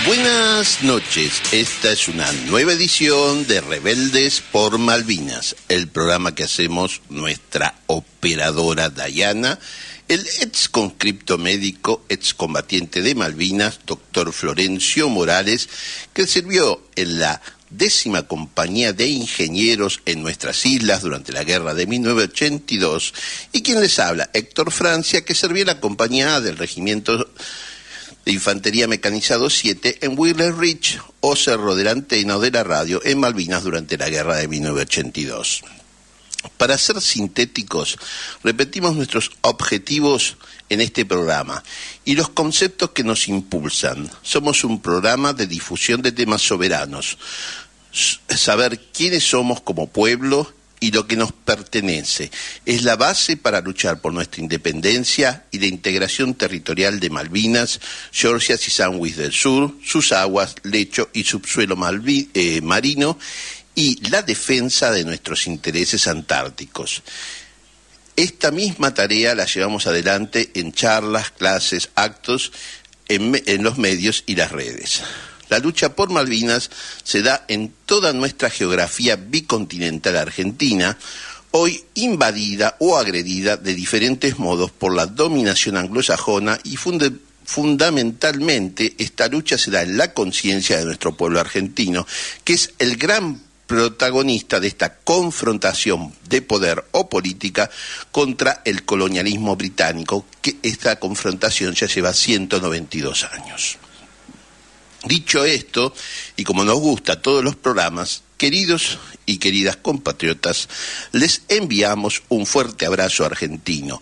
Buenas noches, esta es una nueva edición de Rebeldes por Malvinas, el programa que hacemos nuestra operadora Dayana, el ex conscripto médico, ex combatiente de Malvinas, doctor Florencio Morales, que sirvió en la 10ª Compañía de Ingenieros en nuestras islas durante la guerra de 1982, y quien les habla, Héctor Francia, que servía en la Compañía A del Regimiento de Infantería Mecanizado 7 en Wheeler Ridge o Cerro de la Antena o de la Radio en Malvinas durante la guerra de 1982. Para ser sintéticos, repetimos nuestros objetivos en este programa y los conceptos que nos impulsan. Somos un programa de difusión de temas soberanos, saber quiénes somos como pueblo y lo que nos pertenece. Es la base para luchar por nuestra independencia y la integración territorial de Malvinas, Georgias y Sandwich del Sur, sus aguas, lecho y subsuelo marino, y la defensa de nuestros intereses antárticos. Esta misma tarea la llevamos adelante en charlas, clases, actos, en los medios y las redes. La lucha por Malvinas se da en toda nuestra geografía bicontinental argentina, hoy invadida o agredida de diferentes modos por la dominación anglosajona, y fundamentalmente esta lucha se da en la conciencia de nuestro pueblo argentino, que es el gran protagonista de esta confrontación de poder o política contra el colonialismo británico, que esta confrontación ya lleva 192 años. Dicho esto, y como nos gusta todos los programas, queridos y queridas compatriotas, les enviamos un fuerte abrazo argentino,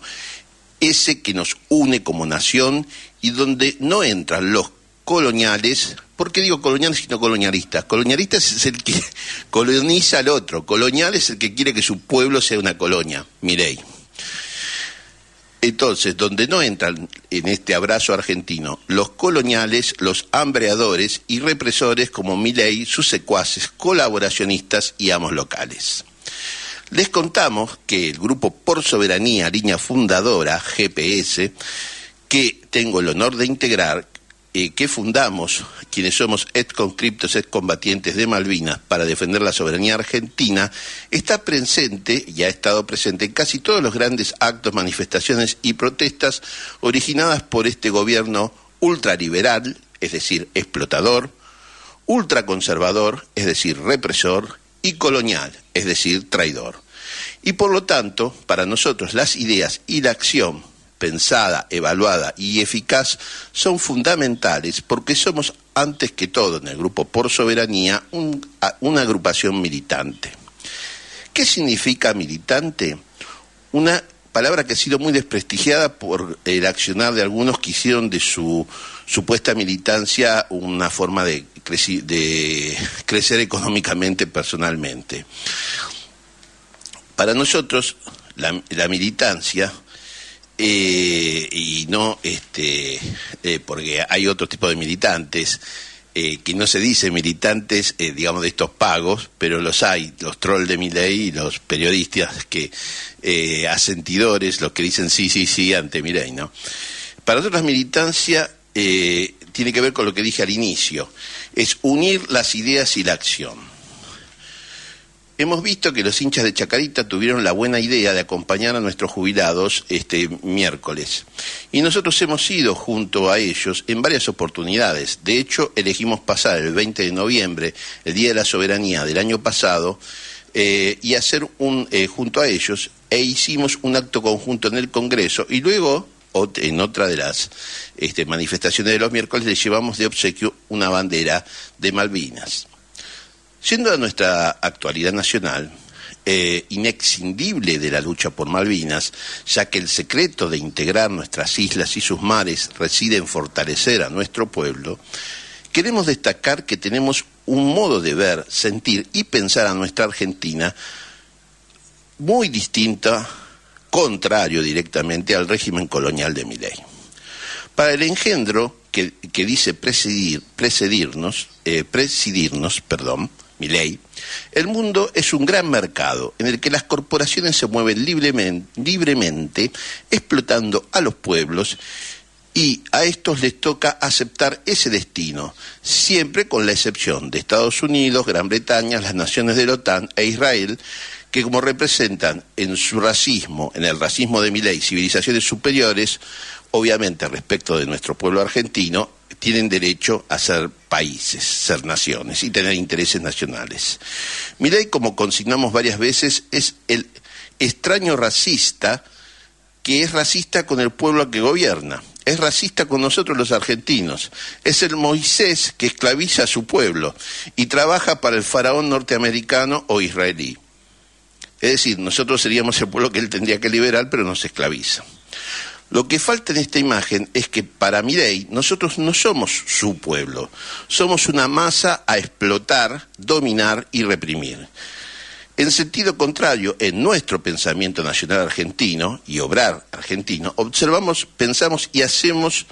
ese que nos une como nación y donde no entran los coloniales. ¿Por qué digo coloniales y no colonialistas? Colonialistas es el que coloniza al otro, colonial es el que quiere que su pueblo sea una colonia, Milei. Entonces, donde no entran en este abrazo argentino los coloniales, los hambreadores y represores como Milei, sus secuaces, colaboracionistas y amos locales. Les contamos que el Grupo Por Soberanía, línea fundadora, GPS, que tengo el honor de integrar, que fundamos, quienes somos ex conscriptos, ex combatientes de Malvinas para defender la soberanía argentina, está presente y ha estado presente en casi todos los grandes actos, manifestaciones y protestas originadas por este gobierno ultraliberal, es decir, explotador, ultraconservador, es decir, represor, y colonial, es decir, traidor. Y por lo tanto, para nosotros las ideas y la acción pensada, evaluada y eficaz son fundamentales porque somos, antes que todo, en el Grupo Por Soberanía, una agrupación militante. ¿Qué significa militante? Una palabra que ha sido muy desprestigiada por el accionar de algunos que hicieron de su supuesta militancia una forma de crecer económicamente, personalmente. Para nosotros, la militancia, y no porque hay otro tipo de militantes que no se dice militantes digamos de estos pagos, pero los hay, los trolls de Milei y los periodistas que asentidores, los que dicen sí ante Milei, ¿no? Para nosotros la militancia tiene que ver con lo que dije al inicio, es unir las ideas y la acción. Hemos visto que los hinchas de Chacarita tuvieron la buena idea de acompañar a nuestros jubilados este miércoles. Y nosotros hemos ido junto a ellos en varias oportunidades. De hecho, elegimos pasar el 20 de noviembre, el Día de la Soberanía del año pasado, y hacer junto a ellos, e hicimos un acto conjunto en el Congreso. Y luego, en otra de las manifestaciones de los miércoles, les llevamos de obsequio una bandera de Malvinas. Siendo a nuestra actualidad nacional inescindible de la lucha por Malvinas, ya que el secreto de integrar nuestras islas y sus mares reside en fortalecer a nuestro pueblo, queremos destacar que tenemos un modo de ver, sentir y pensar a nuestra Argentina muy distinta, contrario directamente al régimen colonial de Milei. Para el engendro que dice presidirnos, Milei, el mundo es un gran mercado en el que las corporaciones se mueven libremente explotando a los pueblos y a estos les toca aceptar ese destino, siempre con la excepción de Estados Unidos, Gran Bretaña, las naciones de la OTAN e Israel, que como representan en su racismo, en el racismo de Milei, civilizaciones superiores, obviamente respecto de nuestro pueblo argentino, tienen derecho a ser países, ser naciones y tener intereses nacionales. Milei, como consignamos varias veces, es el extraño racista que es racista con el pueblo que gobierna. Es racista con nosotros los argentinos. Es el Moisés que esclaviza a su pueblo y trabaja para el faraón norteamericano o israelí. Es decir, nosotros seríamos el pueblo que él tendría que liberar, pero nos esclaviza. Lo que falta en esta imagen es que para Milei nosotros no somos su pueblo, somos una masa a explotar, dominar y reprimir. En sentido contrario, en nuestro pensamiento nacional argentino y obrar argentino, observamos, pensamos y hacemos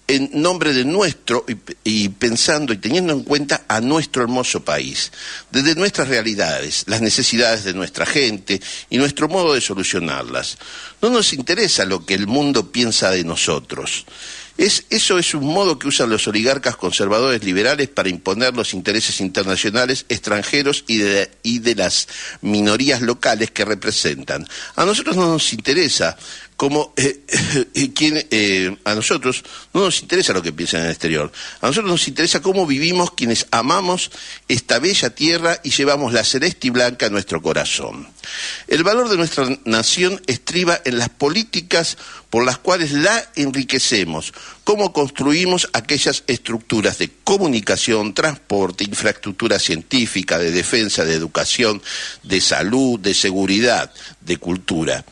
en nombre de nuestro y pensando y teniendo en cuenta a nuestro hermoso país, desde nuestras realidades, las necesidades de nuestra gente y nuestro modo de solucionarlas. No nos interesa lo que el mundo piensa de nosotros. Eso es un modo que usan los oligarcas conservadores liberales para imponer los intereses internacionales, extranjeros y de las minorías locales que representan. A nosotros no nos interesa a nosotros no nos interesa lo que piensan en el exterior. A nosotros nos interesa cómo vivimos quienes amamos esta bella tierra y llevamos la celeste y blanca a nuestro corazón. El valor de nuestra nación estriba en las políticas por las cuales la enriquecemos, cómo construimos aquellas estructuras de comunicación, transporte, infraestructura científica, de defensa, de educación, de salud, de seguridad, de cultura.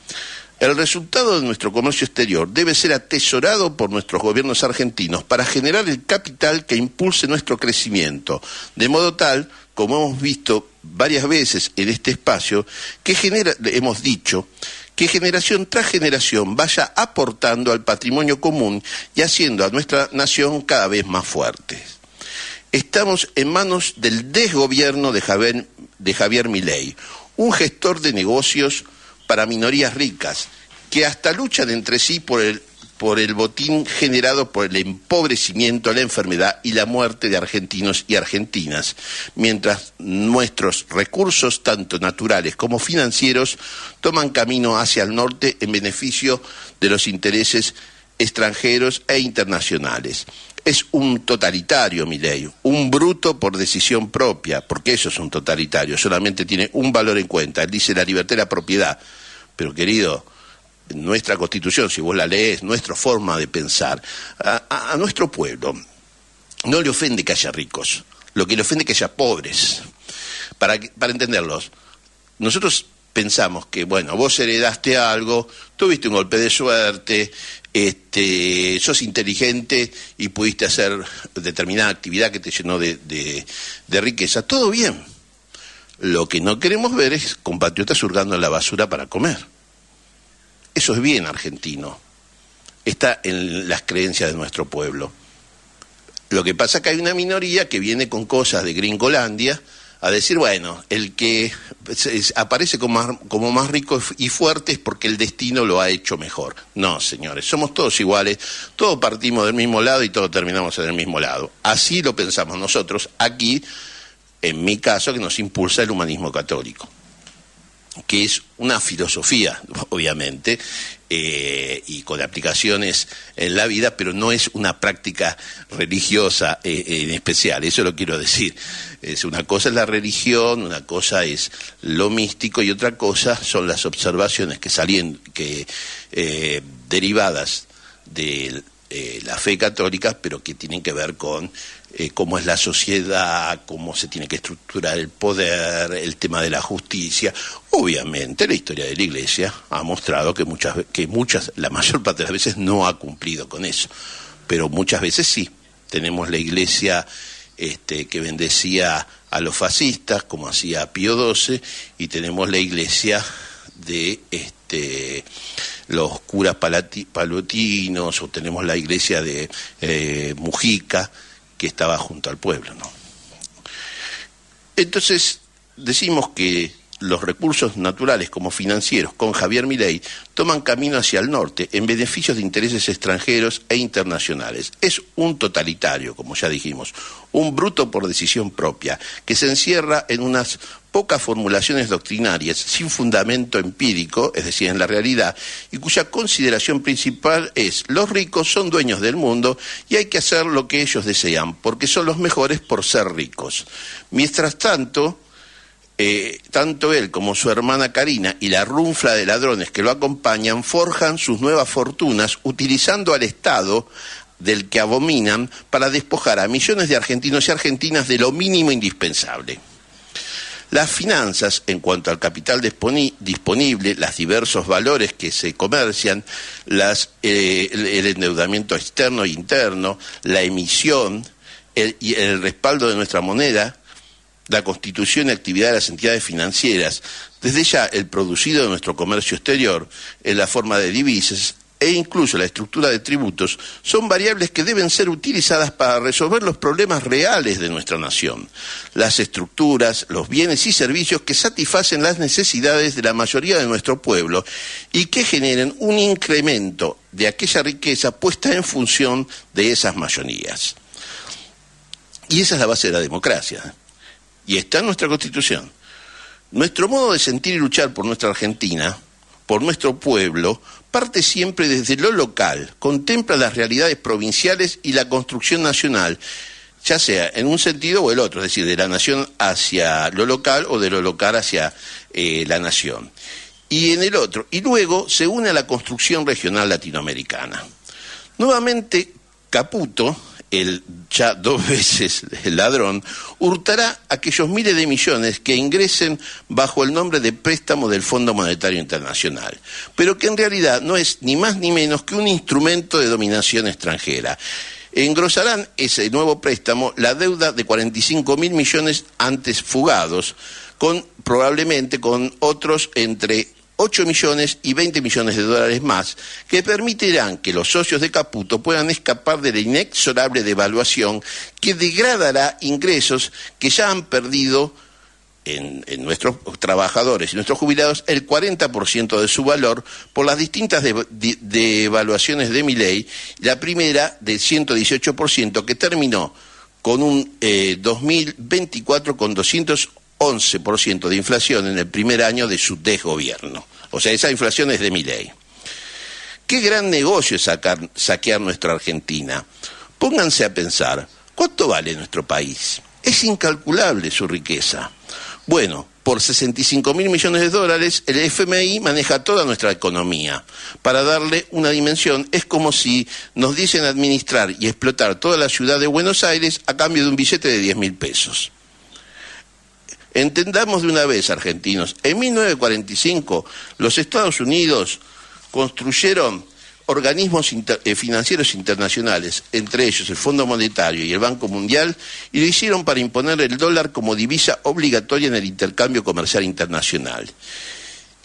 El resultado de nuestro comercio exterior debe ser atesorado por nuestros gobiernos argentinos para generar el capital que impulse nuestro crecimiento, de modo tal, como hemos visto varias veces en este espacio, hemos dicho, que generación tras generación vaya aportando al patrimonio común y haciendo a nuestra nación cada vez más fuerte. Estamos en manos del desgobierno de Javier Milei, un gestor de negocios para minorías ricas, que hasta luchan entre sí por el botín generado por el empobrecimiento, la enfermedad y la muerte de argentinos y argentinas, mientras nuestros recursos, tanto naturales como financieros, toman camino hacia el norte en beneficio de los intereses extranjeros e internacionales. Es un totalitario, Milei, un bruto por decisión propia, porque eso es un totalitario, solamente tiene un valor en cuenta, él dice la libertad y la propiedad, pero querido, nuestra Constitución, si vos la lees, nuestra forma de pensar, a nuestro pueblo no le ofende que haya ricos, lo que le ofende es que haya pobres, para entenderlos. Nosotros pensamos que, bueno, vos heredaste algo, tuviste un golpe de suerte, sos inteligente y pudiste hacer determinada actividad que te llenó de riqueza. Todo bien. Lo que no queremos ver es compatriotas hurgando en la basura para comer. Eso es bien argentino. Está en las creencias de nuestro pueblo. Lo que pasa es que hay una minoría que viene con cosas de Gringolandia a decir, bueno, el que aparece como más rico y fuerte es porque el destino lo ha hecho mejor. No, señores, somos todos iguales, todos partimos del mismo lado y todos terminamos en el mismo lado. Así lo pensamos nosotros aquí, en mi caso, que nos impulsa el humanismo católico, que es una filosofía, obviamente, y con aplicaciones en la vida, pero no es una práctica religiosa en especial, eso lo quiero decir. Una cosa es la religión, una cosa es lo místico y otra cosa son las observaciones derivadas de la fe católica, pero que tienen que ver con cómo es la sociedad, cómo se tiene que estructurar el poder, el tema de la justicia. Obviamente la historia de la Iglesia ha mostrado que la mayor parte de las veces no ha cumplido con eso, pero muchas veces sí. Tenemos la Iglesia que bendecía a los fascistas, como hacía Pío XII, y tenemos la Iglesia de los curas palatinos, o tenemos la Iglesia de Mujica, que estaba junto al pueblo, ¿no? Entonces decimos que los recursos naturales como financieros con Javier Milei toman camino hacia el norte en beneficios de intereses extranjeros e internacionales. Es un totalitario, como ya dijimos, un bruto por decisión propia, que se encierra en unas pocas formulaciones doctrinarias sin fundamento empírico, es decir, en la realidad, y cuya consideración principal es: los ricos son dueños del mundo y hay que hacer lo que ellos desean, porque son los mejores por ser ricos. Mientras tanto, tanto él como su hermana Karina y la runfla de ladrones que lo acompañan forjan sus nuevas fortunas utilizando al Estado, del que abominan, para despojar a millones de argentinos y argentinas de lo mínimo indispensable. Las finanzas, en cuanto al capital disponible, los diversos valores que se comercian, el endeudamiento externo e interno, la emisión y el respaldo de nuestra moneda, la constitución y actividad de las entidades financieras, desde ya el producido de nuestro comercio exterior en la forma de divisas e incluso la estructura de tributos, son variables que deben ser utilizadas para resolver los problemas reales de nuestra nación. Las estructuras, los bienes y servicios que satisfacen las necesidades de la mayoría de nuestro pueblo y que generen un incremento de aquella riqueza puesta en función de esas mayorías. Y esa es la base de la democracia. Y está en nuestra Constitución. Nuestro modo de sentir y luchar por nuestra Argentina, por nuestro pueblo, parte siempre desde lo local, contempla las realidades provinciales y la construcción nacional, ya sea en un sentido o el otro, es decir, de la nación hacia lo local o de lo local hacia la nación. Y en el otro, y luego se une a la construcción regional latinoamericana. Nuevamente, Caputo, el ya 2 veces el ladrón, hurtará aquellos miles de millones que ingresen bajo el nombre de préstamo del Fondo Monetario Internacional, pero que en realidad no es ni más ni menos que un instrumento de dominación extranjera. Engrosarán ese nuevo préstamo la deuda de 45.000 millones antes fugados, probablemente con otros entre 8 millones y 20 millones de dólares más, que permitirán que los socios de Caputo puedan escapar de la inexorable devaluación que degradará ingresos que ya han perdido en nuestros trabajadores y nuestros jubilados el 40% de su valor por las distintas devaluaciones de Milei, la primera del 118% que terminó con un 2024 con 211% de inflación en el primer año de su desgobierno. O sea, esa inflación es de Milei. Qué gran negocio es saquear nuestra Argentina. Pónganse a pensar, ¿cuánto vale nuestro país? Es incalculable su riqueza. Bueno, por 65.000 millones de dólares, el FMI maneja toda nuestra economía. Para darle una dimensión, es como si nos dicen administrar y explotar toda la ciudad de Buenos Aires a cambio de un billete de 10.000 pesos. Entendamos de una vez, argentinos, en 1945 los Estados Unidos construyeron organismos financieros internacionales, entre ellos el Fondo Monetario y el Banco Mundial, y lo hicieron para imponer el dólar como divisa obligatoria en el intercambio comercial internacional.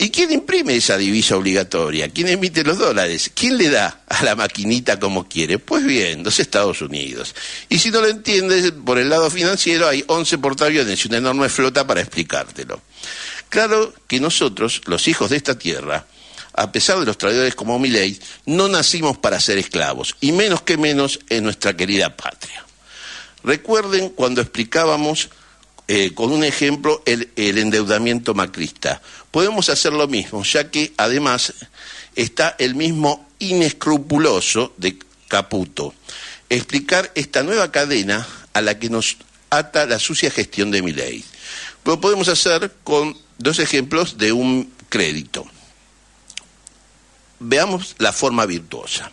¿Y quién imprime esa divisa obligatoria? ¿Quién emite los dólares? ¿Quién le da a la maquinita como quiere? Pues bien, los Estados Unidos. Y si no lo entiendes, por el lado financiero hay 11 portaaviones y una enorme flota para explicártelo. Claro que nosotros, los hijos de esta tierra, a pesar de los traidores como Milei, no nacimos para ser esclavos, y menos que menos en nuestra querida patria. Recuerden cuando explicábamos con un ejemplo el endeudamiento macrista. Podemos hacer lo mismo, ya que además está el mismo inescrupuloso de Caputo. Explicar esta nueva cadena a la que nos ata la sucia gestión de Milei. Lo podemos hacer con 2 ejemplos de un crédito. Veamos la forma virtuosa.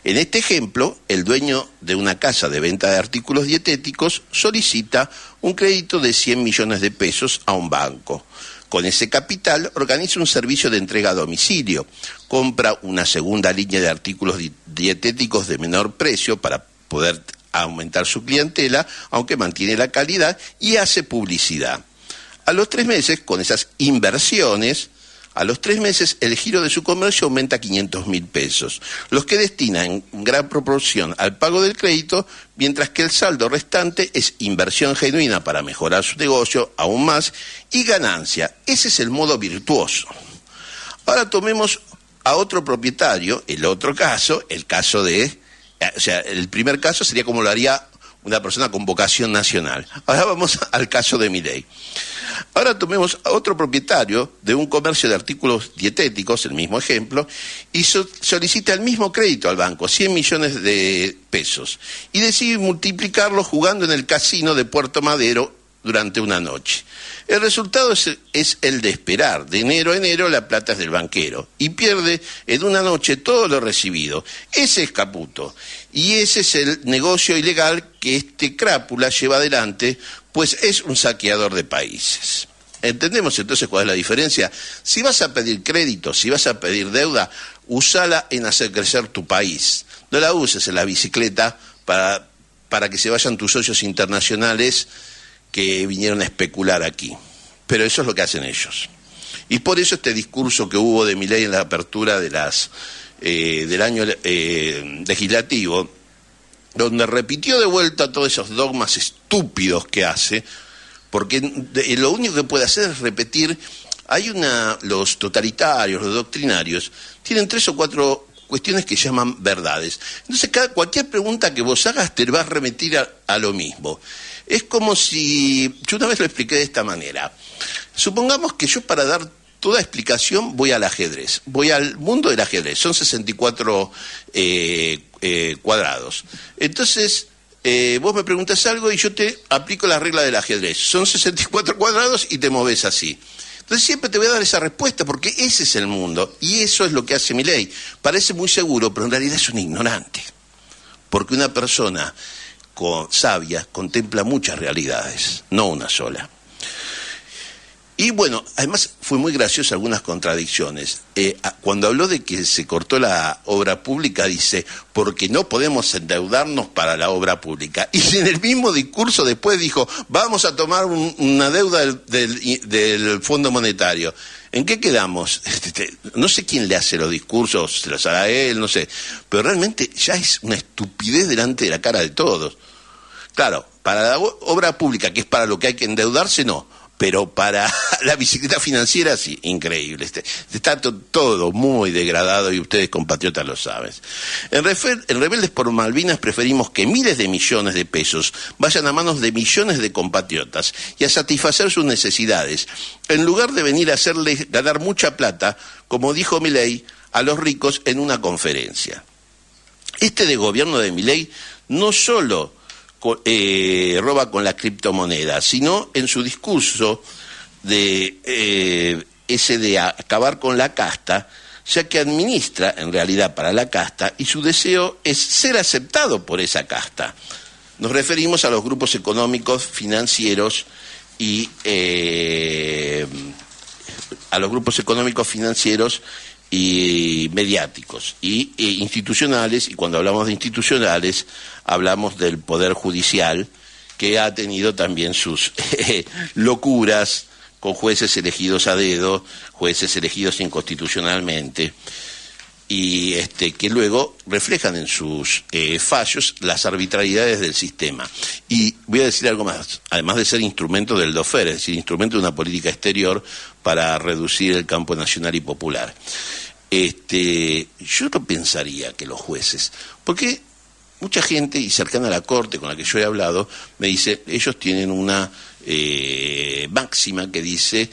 En este ejemplo, el dueño de una casa de venta de artículos dietéticos solicita un crédito de 100 millones de pesos a un banco. Con ese capital organiza un servicio de entrega a domicilio, compra una segunda línea de artículos dietéticos de menor precio para poder aumentar su clientela, aunque mantiene la calidad, y hace publicidad. A los 3 meses, con esas inversiones, A los 3 meses, el giro de su comercio aumenta a 500.000 pesos, los que destina en gran proporción al pago del crédito, mientras que el saldo restante es inversión genuina para mejorar su negocio aún más y ganancia. Ese es el modo virtuoso. Ahora tomemos a otro propietario, el otro caso, el caso de... O sea, el primer caso sería como lo haría una persona con vocación nacional. Ahora vamos al caso de Milei. Ahora tomemos a otro propietario de un comercio de artículos dietéticos, el mismo ejemplo, y solicita el mismo crédito al banco, 100 millones de pesos, y decide multiplicarlo jugando en el casino de Puerto Madero durante una noche. El resultado es el de esperar. De enero a enero la plata es del banquero y pierde en una noche todo lo recibido. Ese es Caputo y ese es el negocio ilegal que este crápula lleva adelante, pues es un saqueador de países. ¿Entendemos entonces cuál es la diferencia? Si vas a pedir crédito, si vas a pedir deuda, usala en hacer crecer tu país. No la uses en la bicicleta para que se vayan tus socios internacionales que vinieron a especular aquí. Pero eso es lo que hacen ellos. Y por eso este discurso que hubo de Milei en la apertura de del año legislativo, donde repitió de vuelta todos esos dogmas estúpidos que hace, porque lo único que puede hacer es repetir. Los totalitarios, los doctrinarios, tienen 3 o 4 cuestiones que llaman verdades. Entonces cualquier pregunta que vos hagas te va a remitir a lo mismo. Es como si, yo una vez lo expliqué de esta manera, supongamos que yo para dar toda explicación voy al ajedrez, voy al mundo del ajedrez, son 64 cuadrados. Entonces, vos me preguntas algo y yo te aplico la regla del ajedrez, son 64 cuadrados y te moves así. Entonces siempre te voy a dar esa respuesta porque ese es el mundo y eso es lo que hace Milei. Parece muy seguro, pero en realidad es un ignorante, porque una persona sabia contempla muchas realidades, no una sola. Y bueno, además fue muy gracioso algunas contradicciones. Cuando habló de que se cortó la obra pública, dice, porque no podemos endeudarnos para la obra pública. Y en el mismo discurso después dijo, vamos a tomar una deuda del Fondo Monetario. ¿En qué quedamos? No sé quién le hace los discursos, se los hará él, no sé. Pero realmente ya es una estupidez delante de la cara de todos. Claro, para la obra pública, que es para lo que hay que endeudarse, no. Pero para la bicicleta financiera, sí, increíble. Está todo muy degradado y ustedes, compatriotas, lo saben. En Rebeldes por Malvinas preferimos que miles de millones de pesos vayan a manos de millones de compatriotas y a satisfacer sus necesidades, en lugar de venir a hacerles ganar mucha plata, como dijo Milei, a los ricos en una conferencia. De gobierno de Milei no solo roba con la criptomoneda, sino en su discurso ese de acabar con la casta, ya que administra en realidad para la casta y su deseo es ser aceptado por esa casta. Nos referimos a los grupos económicos, financieros y mediáticos y institucionales, y cuando hablamos de institucionales hablamos del Poder Judicial, que ha tenido también sus locuras con jueces elegidos a dedo, jueces elegidos inconstitucionalmente, y que luego reflejan en sus fallos las arbitrariedades del sistema. Y voy a decir algo más, además de ser instrumento del DOFER, es decir, instrumento de una política exterior para reducir el campo nacional y popular. Yo no pensaría que los jueces, porque mucha gente y cercana a la corte con la que yo he hablado me dice, ellos tienen una máxima que dice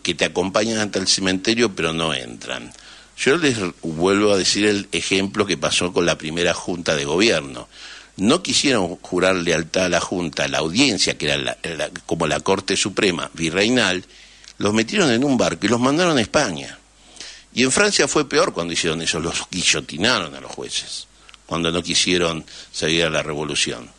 que te acompañan hasta el cementerio pero no entran. Yo les vuelvo a decir el ejemplo que pasó con la primera Junta de Gobierno. No quisieron jurar lealtad a la Junta, a la audiencia, que era como la Corte Suprema virreinal, los metieron en un barco y los mandaron a España. Y en Francia fue peor cuando hicieron eso, los guillotinaron a los jueces, cuando no quisieron seguir a la revolución.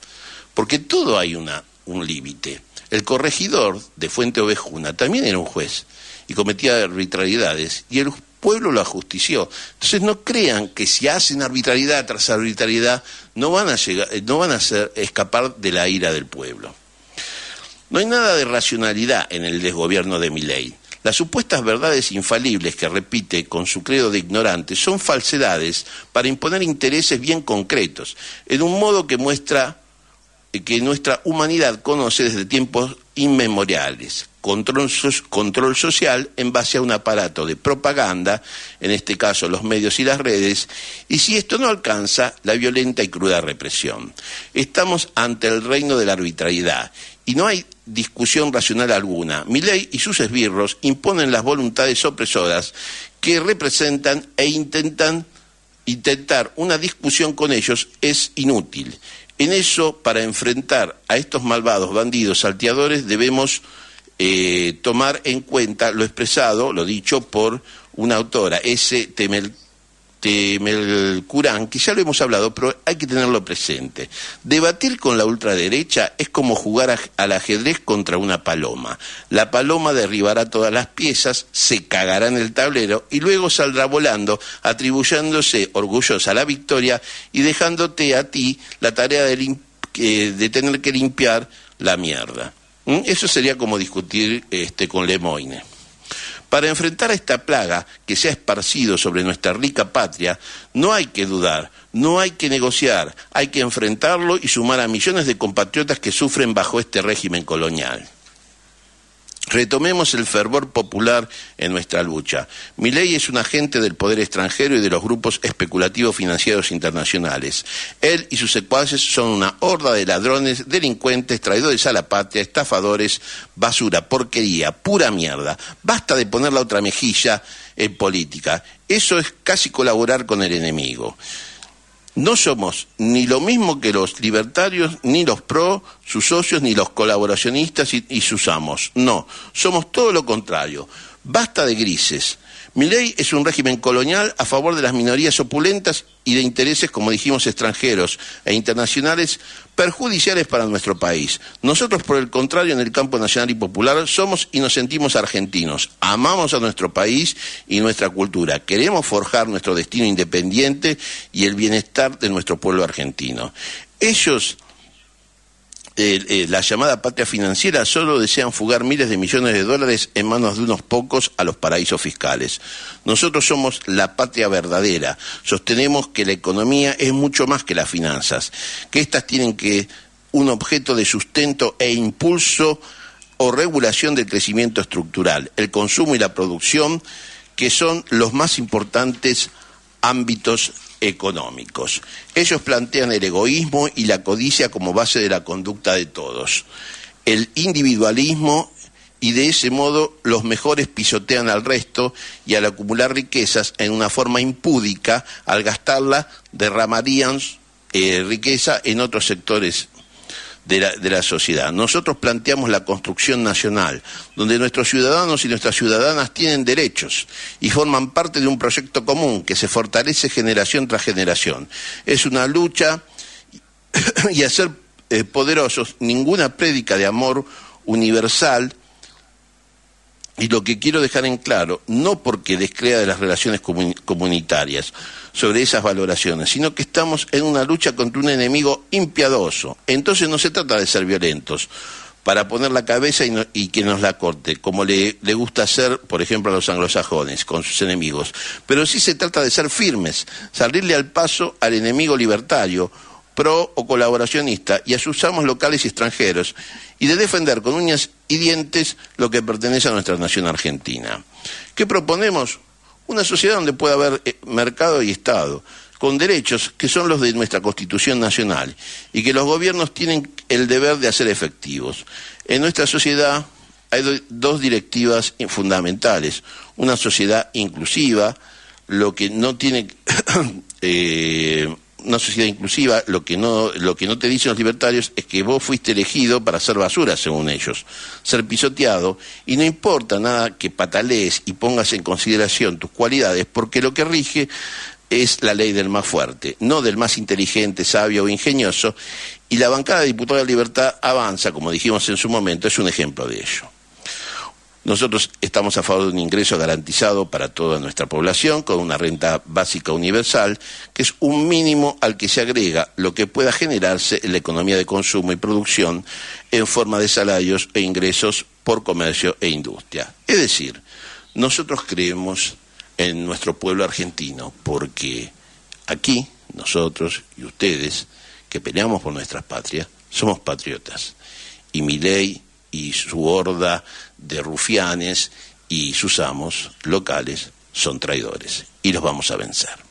Porque todo hay un límite. El corregidor de Fuente Ovejuna también era un juez y cometía arbitrariedades, y el pueblo lo ajustició. Entonces no crean que si hacen arbitrariedad tras arbitrariedad no van a escapar de la ira del pueblo. No hay nada de racionalidad en el desgobierno de Milei. Las supuestas verdades infalibles que repite con su credo de ignorante son falsedades para imponer intereses bien concretos, en un modo que muestra que nuestra humanidad conoce desde tiempos inmemoriales. Control social en base a un aparato de propaganda, en este caso los medios y las redes, y si esto no alcanza, la violenta y cruda represión. Estamos ante el reino de la arbitrariedad y no hay discusión racional alguna. Milei y sus esbirros imponen las voluntades opresoras que representan e intentar una discusión con ellos es inútil. En eso, para enfrentar a estos malvados bandidos salteadores, debemos tomar en cuenta lo expresado, lo dicho por una autora, S. Temelkuran, que ya lo hemos hablado, pero hay que tenerlo presente. Debatir con la ultraderecha es como jugar al ajedrez contra una paloma. La paloma derribará todas las piezas, se cagará en el tablero y luego saldrá volando, atribuyéndose orgullosa la victoria y dejándote a ti la tarea de tener que limpiar la mierda. Eso sería como discutir con Lemoyne. Para enfrentar a esta plaga que se ha esparcido sobre nuestra rica patria, no hay que dudar, no hay que negociar, hay que enfrentarlo y sumar a millones de compatriotas que sufren bajo este régimen colonial. Retomemos el fervor popular en nuestra lucha. Milei es un agente del poder extranjero y de los grupos especulativos financieros internacionales. Él y sus secuaces son una horda de ladrones, delincuentes, traidores a la patria, estafadores, basura, porquería, pura mierda. Basta de poner la otra mejilla en política. Eso es casi colaborar con el enemigo. No somos ni lo mismo que los libertarios, ni los pro, sus socios, ni los colaboracionistas y sus amos. No, somos todo lo contrario. Basta de grises. Milei es un régimen colonial a favor de las minorías opulentas y de intereses, como dijimos, extranjeros e internacionales perjudiciales para nuestro país. Nosotros, por el contrario, en el campo nacional y popular, somos y nos sentimos argentinos. Amamos a nuestro país y nuestra cultura. Queremos forjar nuestro destino independiente y el bienestar de nuestro pueblo argentino. Ellos, la llamada patria financiera, solo desean fugar miles de millones de dólares en manos de unos pocos a los paraísos fiscales. Nosotros somos la patria verdadera. Sostenemos que la economía es mucho más que las finanzas, que éstas tienen que un objeto de sustento e impulso o regulación del crecimiento estructural, el consumo y la producción, que son los más importantes ámbitos económicos. Ellos plantean el egoísmo y la codicia como base de la conducta de todos, el individualismo, y de ese modo los mejores pisotean al resto y al acumular riquezas en una forma impúdica, al gastarla derramarían riqueza en otros sectores de la sociedad. Nosotros planteamos la construcción nacional, donde nuestros ciudadanos y nuestras ciudadanas tienen derechos y forman parte de un proyecto común que se fortalece generación tras generación. Es una lucha y hacer poderosos, ninguna prédica de amor universal. Y lo que quiero dejar en claro, no porque descrea de las relaciones comunitarias sobre esas valoraciones, sino que estamos en una lucha contra un enemigo impiadoso. Entonces no se trata de ser violentos para poner la cabeza y que nos la corte, como le gusta hacer, por ejemplo, a los anglosajones con sus enemigos. Pero sí se trata de ser firmes, salirle al paso al enemigo libertario, pro o colaboracionista, y a sus amos locales y extranjeros, y de defender con uñas y dientes lo que pertenece a nuestra nación argentina. ¿Qué proponemos? Una sociedad donde pueda haber mercado y Estado, con derechos que son los de nuestra Constitución Nacional, y que los gobiernos tienen el deber de hacer efectivos. En nuestra sociedad hay dos directivas fundamentales: una sociedad inclusiva, lo que no tiene... una sociedad inclusiva, lo que no te dicen los libertarios es que vos fuiste elegido para hacer basura, según ellos, ser pisoteado, y no importa nada que patalees y pongas en consideración tus cualidades, porque lo que rige es la ley del más fuerte, no del más inteligente, sabio o ingenioso, y la bancada de Diputados de la Libertad avanza, como dijimos en su momento, es un ejemplo de ello. Nosotros estamos a favor de un ingreso garantizado para toda nuestra población, con una renta básica universal, que es un mínimo al que se agrega lo que pueda generarse en la economía de consumo y producción en forma de salarios e ingresos por comercio e industria. Es decir, nosotros creemos en nuestro pueblo argentino, porque aquí, nosotros y ustedes, que peleamos por nuestras patrias, somos patriotas. Y Milei y su horda de rufianes y sus amos locales son traidores. Y los vamos a vencer.